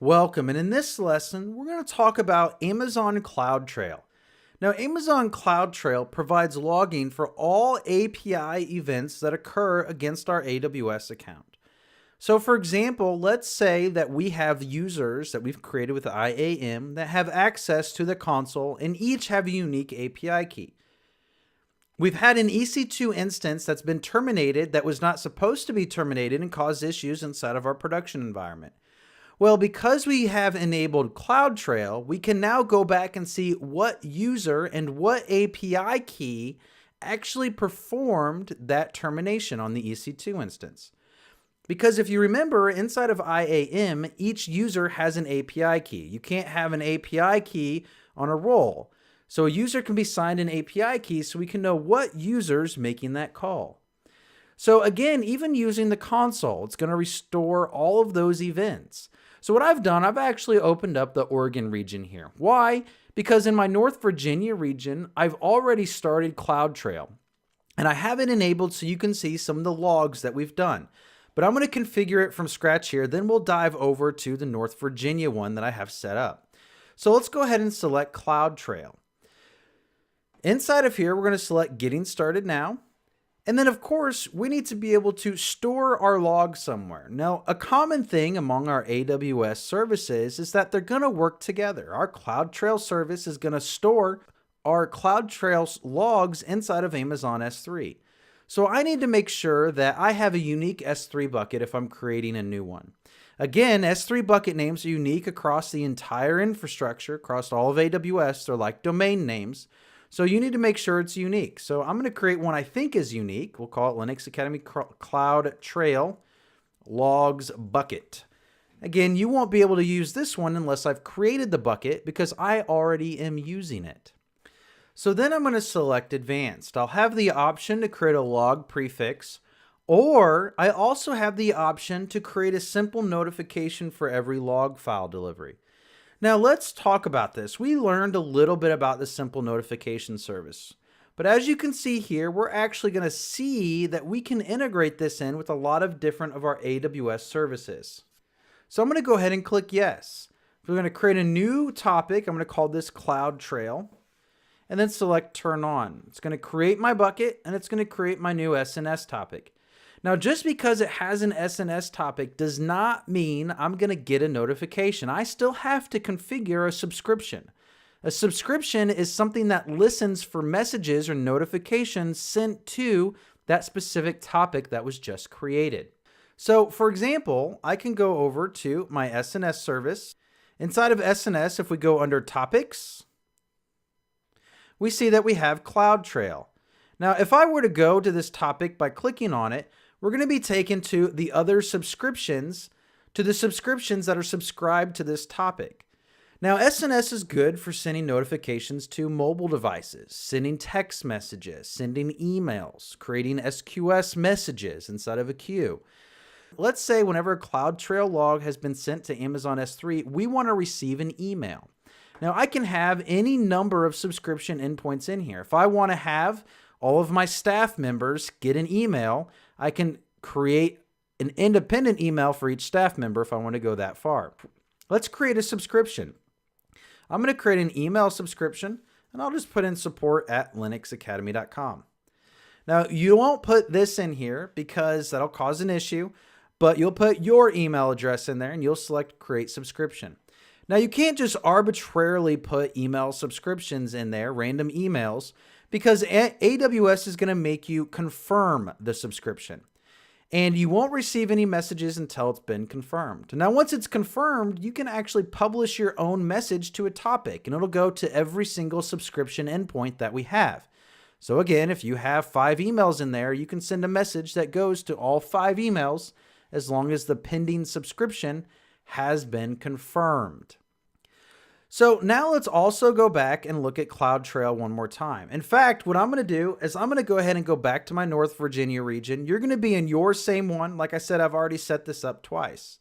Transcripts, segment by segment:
Welcome, and in this lesson, we're going to talk about Amazon CloudTrail. Now, Amazon CloudTrail provides logging for all API events that occur against our AWS account. So, for example, let's say that we have users that we've created with IAM that have access to the console and each have a unique API key. We've had an EC2 instance that's been terminated that was not supposed to be terminated and caused issues inside of our production environment. Well, because we have enabled CloudTrail, we can now go back and see what user and what API key actually performed that termination on the EC2 instance. Because if you remember, inside of IAM, each user has an API key. You can't have an API key on a role. So a user can be signed an API key so we can know what user's making that call. So again, even using the console, it's going to restore all of those events. So what I've done, I've actually opened up the Oregon region here. Why? Because in my North Virginia region, I've already started CloudTrail. And I have it enabled so you can see some of the logs that we've done. But I'm going to configure it from scratch here. Then we'll dive over to the North Virginia one that I have set up. So let's go ahead and select CloudTrail. Inside of here, we're going to select Getting Started Now. And then, of course, we need to be able to store our logs somewhere. Now, a common thing among our AWS services is that they're going to work together. Our CloudTrail service is going to store our CloudTrail logs inside of Amazon S3. So I need to make sure that I have a unique S3 bucket if I'm creating a new one. Again, S3 bucket names are unique across the entire infrastructure, across all of AWS. They're like domain names. So you need to make sure it's unique. So I'm going to create one I think is unique. We'll call it Linux Academy CloudTrail Logs Bucket. Again, you won't be able to use this one unless I've created the bucket because I already am using it. So then I'm going to select Advanced. I'll have the option to create a log prefix, or I also have the option to create a simple notification for every log file delivery. Now let's talk about this. We learned a little bit about the simple notification service. But as you can see here, we're actually going to see that we can integrate this in with a lot of different of our AWS services. So I'm going to go ahead and click yes. We're going to create a new topic. I'm going to call this CloudTrail and then select Turn On. It's going to create my bucket and it's going to create my new SNS topic. Now, just because it has an SNS topic does not mean I'm going to get a notification. I still have to configure a subscription. A subscription is something that listens for messages or notifications sent to that specific topic that was just created. So, for example, I can go over to my SNS service. Inside of SNS, if we go under Topics, we see that we have CloudTrail. Now, if I were to go to this topic by clicking on it, we're going to be taken to the other subscriptions, to the subscriptions that are subscribed to this topic. Now, SNS is good for sending notifications to mobile devices, sending text messages, sending emails, creating SQS messages inside of a queue. Let's say whenever a CloudTrail log has been sent to Amazon S3, we want to receive an email. Now, I can have any number of subscription endpoints in here. If I want to have all of my staff members get an email, I can create an independent email for each staff member if I want to go that far. Let's create a subscription. I'm going to create an email subscription, and I'll just put in support@linuxacademy.com. Now, you won't put this in here because that'll cause an issue, but you'll put your email address in there and you'll select Create Subscription. Now, you can't just arbitrarily put email subscriptions in there, random emails, because AWS is going to make you confirm the subscription. And you won't receive any messages until it's been confirmed. Now, once it's confirmed, you can actually publish your own message to a topic, and it'll go to every single subscription endpoint that we have. So again, if you have 5 emails in there, you can send a message that goes to all 5 emails as long as the pending subscription has been confirmed. So now let's also go back and look at CloudTrail one more time. In fact, what I'm going to do is I'm going to go ahead and go back to my North Virginia region. You're going to be in your same one. Like I said, I've already set this up twice.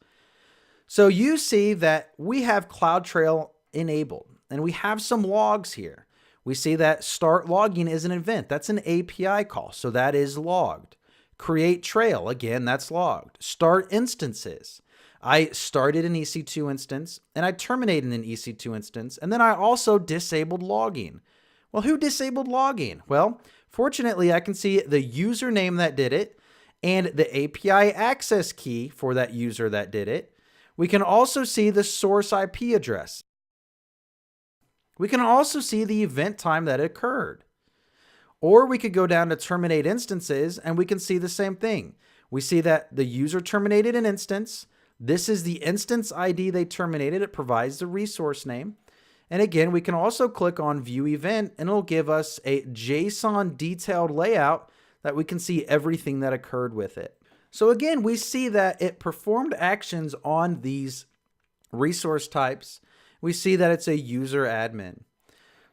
So you see that we have CloudTrail enabled and we have some logs here. We see that start logging is an event. That's an API call. So that is logged. Create trail, again, that's logged. Start instances. I started an EC2 instance and I terminated an EC2 instance, and then I also disabled logging. Well, who disabled logging? Well, fortunately, I can see the username that did it and the API access key for that user that did it. We can also see the source IP address. We can also see the event time that occurred. Or we could go down to terminate instances and we can see the same thing. We see that the user terminated an instance. This is the instance ID they terminated. It provides the resource name. And again, we can also click on View Event and it'll give us a JSON detailed layout that we can see everything that occurred with it. So again, we see that it performed actions on these resource types. We see that it's a user admin.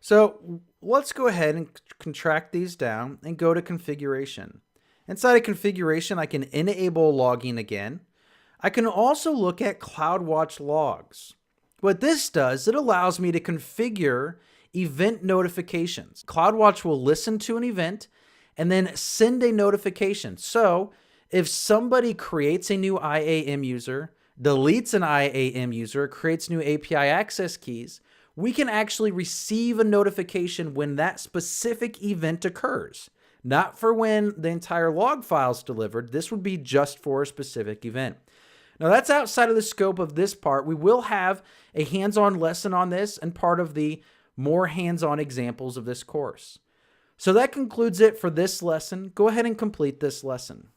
So let's go ahead and contract these down and go to configuration. Inside of configuration, I can enable logging again. I can also look at CloudWatch logs. What this does, it allows me to configure event notifications. CloudWatch will listen to an event and then send a notification. So if somebody creates a new IAM user, deletes an IAM user, creates new API access keys, we can actually receive a notification when that specific event occurs. Not for when the entire log file is delivered. This would be just for a specific event. Now that's outside of the scope of this part. We will have a hands-on lesson on this and part of the more hands-on examples of this course. So that concludes it for this lesson. Go ahead and complete this lesson.